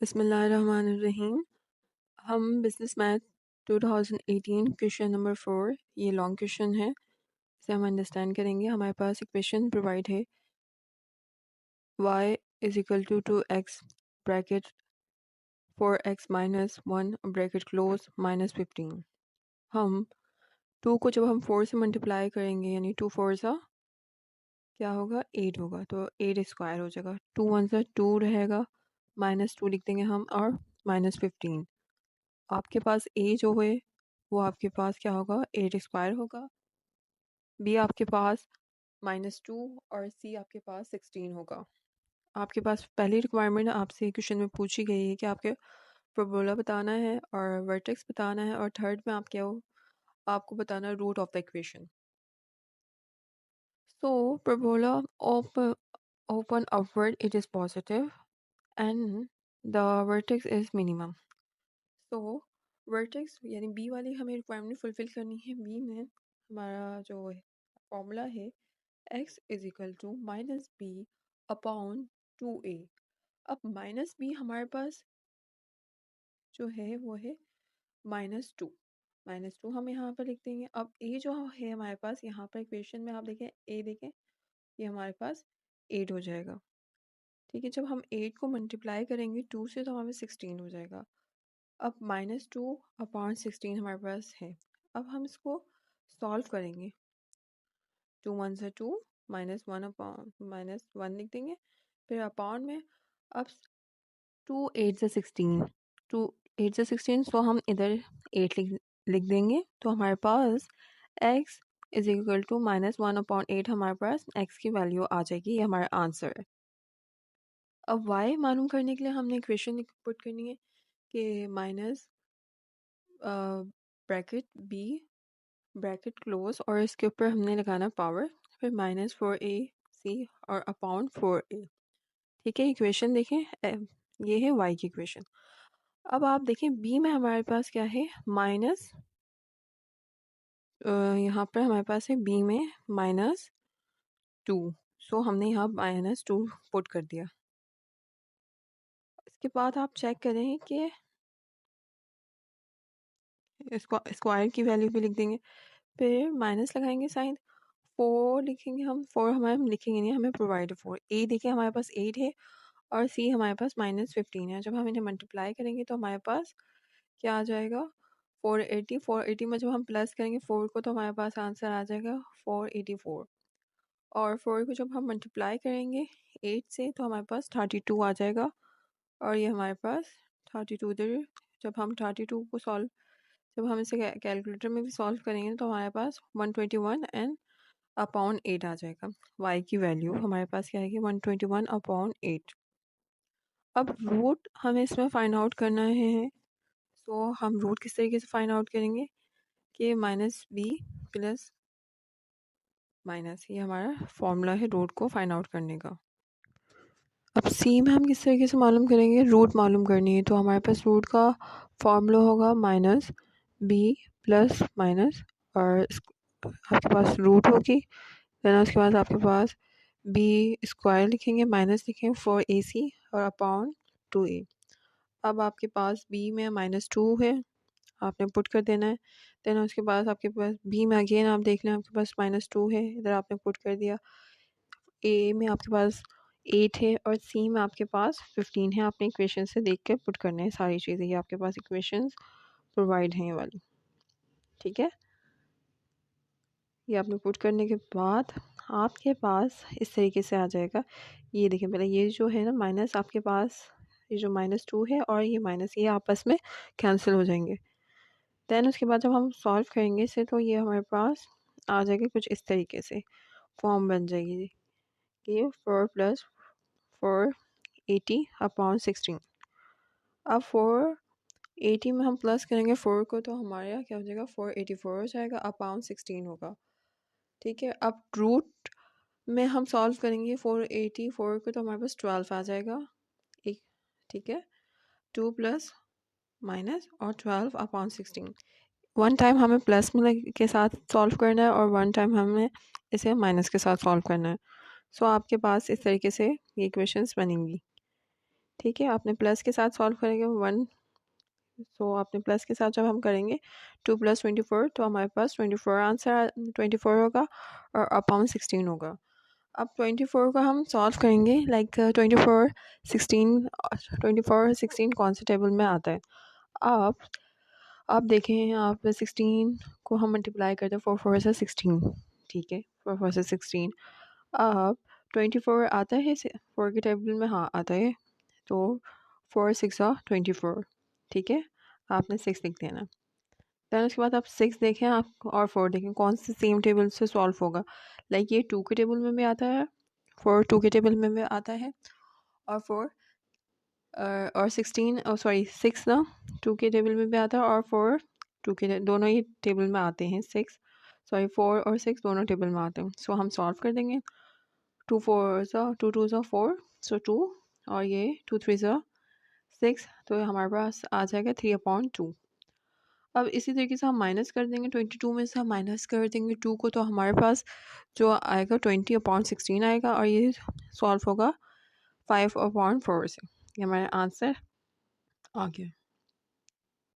बिस्मिल्लाहिर्रहमानिर्रहीम। हम business math 2018 question number 4, ये लॉन्ग क्वेश्चन है, इसे हम अंडरस्टैंड करेंगे। हमारे पास एक क्वेश्चन प्रोवाइड है y is equal to 2x bracket 4x minus 1 bracket close minus 15। हम 2 को जब हम 4 से मल्टीप्लाई करेंगे यानी 2 4 सा क्या होगा 8 होगा, तो 8 स्क्वायर हो जाएगा। 2 1 सा 2 रहेगा, माइनस 2 लिख देंगे हम और माइनस 15। आपके पास ए जो है वो आपके पास क्या होगा 8 स्क्वायर होगा, बी आपके पास -2 और सी आपके पास 16 होगा। आपके पास पहली रिक्वायरमेंट आपसे क्वेश्चन में पूछी गई है कि आपके प्रोबोला बताना है और वर्टेक्स बताना है, और थर्ड में आपको बताना है root of the equation. So parabola open upward it is positive and the vertex is minimum. तो वर्टेक्स यानी बी वाली हमें रिक्वायरमेंट फुलफिल करनी है। बी में हमारा जो फॉर्मूला है x is equal to minus b upon 2a। अब माइनस बी हमारे पास जो है वो है -2 हम यहाँ पर लिख देंगे। अब a जो है हमारे पास यहाँ पर इक्वेशन में आप देखें a देखें, ये हमारे पास 8 हो जाएगा। ठीक है, जब हम 8 को मल्टीप्लाई करेंगे 2 से तो हमें 16 हो जाएगा। अब -2 अपॉन 16 हमारे पास है। अब हम इसको सॉल्व करेंगे। 2 1 से 2 -1 अपॉन -1 लिख देंगे, फिर अपॉन में अब 2 8 से 16 2 8 से 16 सो हम इधर 8 लिख देंगे, तो हमारे पास x is equal to -1 upon 8 हमारे पास x की वैल्यू आ जाएगी। ये हमारा आंसर है। अब y मालूम करने के लिए हमने इक्वेशन पुट करनी है कि minus bracket b bracket close और इसके ऊपर हमने लगाना पावर, फिर -4ac और अपॉन 4a। ठीक है, इक्वेशन देखें, ये है y की इक्वेशन। अब आप देखें b में हमारे पास क्या है माइनस, यहाँ पर हमारे पास है b में -2, सो हमने यहाँ -2 पुट कर दिया। इसके बाद आप चेक करें कि इसको स्क्वायर की वैल्यू भी लिख देंगे, फिर माइनस लगाएंगे साइन, 4 लिखेंगे हम। 4 हम लिखेंगे नहीं, हमें प्रोवाइड 4। ए देखिए हमारे पास 8 है और सी हमारे पास -15 है। जब हम इन्हें मल्टीप्लाई करेंगे तो हमारे पास क्या आ जाएगा 480 में जब हम प्लस करेंगे 4 को तो हमारे पास आंसर आ जाएगा 484, और 4 को जब हम मल्टीप्लाई करेंगे 8 से तो हमारे पास 32 आ जाएगा, और ये हमारे पास 32 इधर जब हम 32 को सॉल्व जब हम इसे कैलकुलेटर में भी सॉल्व करेंगे तो हमारे पास 121 एंड अपॉन 8 आ जाएगा। y की वैल्यू हमारे पास क्या आएगी 121 अपॉन 8। अब रूट हमें इसमें फाइंड आउट करना है, सो हम रूट किस तरीके से फाइंड आउट करेंगे कि -b प्लस माइनस, ये हमारा फॉर्मूला है रूट को फाइंड आउट करने का। अब सी में हम किस तरीके से मालूम करेंगे, रूट मालूम करनी है तो हमारे पास रूट का फॉर्मूला होगा -b प्लस माइनस, और आपके पास रूट होगी, देन उसके बाद आपके पास b स्क्वायर लिखेंगे, माइनस लिखेंगे 4ac और अपॉन 2a। अब आपके पास b में -2 है, आपने पुट कर देना है। देन उसके बाद आपके पास b में अगेन आप देख लें आपके पास -2 है, इधर आपने पुट कर दिया। a में आपके पास 8 है और c में आपके पास 15 है। आपने इक्वेशन से देख के पुट करने हैं सारी चीज़ें, ये आपके पास इक्वेशंस प्रोवाइड हैं ये वाली। ठीक है, ये आपने पुट करने के बाद आपके पास इस तरीके से आ जाएगा। ये देखिए पहले ये जो है ना माइनस, आपके पास ये जो -2 है और ये माइनस, ये आपस में कैंसिल हो जाएंगे। देन उसके बाद जब हम सॉल्व करेंगे इसे तो ये हमारे पास आ जाएगी कुछ इस तरीके से फॉर्म बन जाएगी कि 4 + 480 अपॉन 16। अब 480 में हम प्लस करेंगे 4 को तो हमारे यहाँ क्या हो जाएगा 484 हो जाएगा अपॉन 16 होगा। ठीक है, अब रूट में हम सॉल्व करेंगे 484 को तो हमारे पास 12 आ जाएगा एक। ठीक है, 2 प्लस माइनस और 12 अपॉन 16। वन टाइम हमें प्लस में के साथ सॉल्व करना है और वन टाइम हमें इसे माइनस के साथ सॉल्व करना है। सो आपके पास इस तरीके से ये इक्वेशंस बनेंगी। ठीक है, आपने प्लस के साथ सॉल्व करेंगे 1, सो आपने प्लस के साथ जब हम करेंगे 2 + 24 तो हमारे पास 24 आंसर 24 होगा और अपॉन 16 होगा। अब 24 का हम सॉल्व करेंगे लाइक 24 16 कौन से टेबल में आता है। आप देखें, आप 16 को हम मल्टीप्लाई करते हैं 4 4 से 16, ठीक है, 4 4 से 16। अब 24 आता है 4 के टेबल में, हाँ आता है, तो 4 6 24, ठीक है, आपने 6 लिख देना। दैन उसके बाद आप 6 देखें आप और 4 देखें कौन से सेम टेबल से सॉल्व होगा। लाइक ये 2 के टेबल में भी आता है, 4 2 के टेबल में भी आता है, और 4 और 16 सॉरी 6 ना 2 के टेबल में भी आता है, और 4 2 के दोनों ही टेबल में आते हैं। 4 और 6 दोनों टेबल में आते हैं। सो हम सॉल्व कर देंगे। 2 4 2 2 4, सो 2, और ये 2 3 6, तो हमारे पास आ जाएगा 3/2। अब इसी तरीके से हम माइनस कर देंगे, 22 में से हम माइनस कर देंगे 2 को, तो हमारे पास जो आएगा 20/16 आएगा, और ये सॉल्व होगा 5/4 से। ये हमारा आंसर आ गया।